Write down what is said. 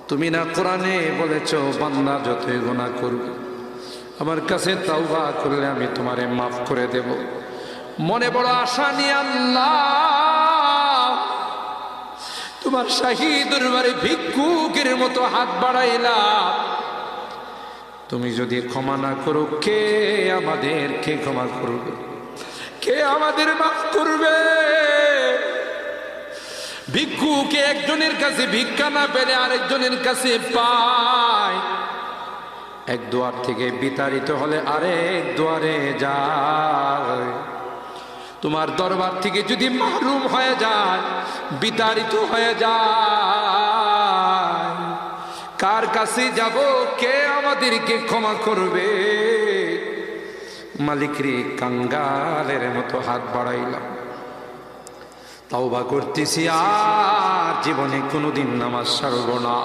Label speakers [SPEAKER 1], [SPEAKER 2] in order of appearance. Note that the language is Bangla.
[SPEAKER 1] তুমি না কোরআনে বলেছো বান্দা যতই গুনাহ করবে আমার কাছে তাওবা করলে আমি তোমারে মাফ করে দেব। মনে বড় আশা নিয়ে আল্লাহ তোমার শাহী দরবারে ভিক্ষুকের মতো হাত বাড়াইলাম। তুমি যদি ক্ষমা না করো কে আমাদেরকে ক্ষমা করবে, কে আমাদের মাফ করবে? ভিক্ষুকে একজনের কাছে ভিক্ষা না পেলে আরেকজনের কাছে পায়, এক দুয়ার থেকে বিতাড়িত হলে আরেক দুয়ারে যায়। তোমার দরবার থেকে যদি মাহরুম হয়ে যায়, বিতাড়িত হয়ে যায়, কার কাছে যাব? কে আমাদেরকে ক্ষমা করবে? মালিক রে, কাঙ্গালের মতো হাত বাড়াইলাম, তাওবা করতেছি আর জীবনে কোনোদিন নামাজ ছাড়ব না।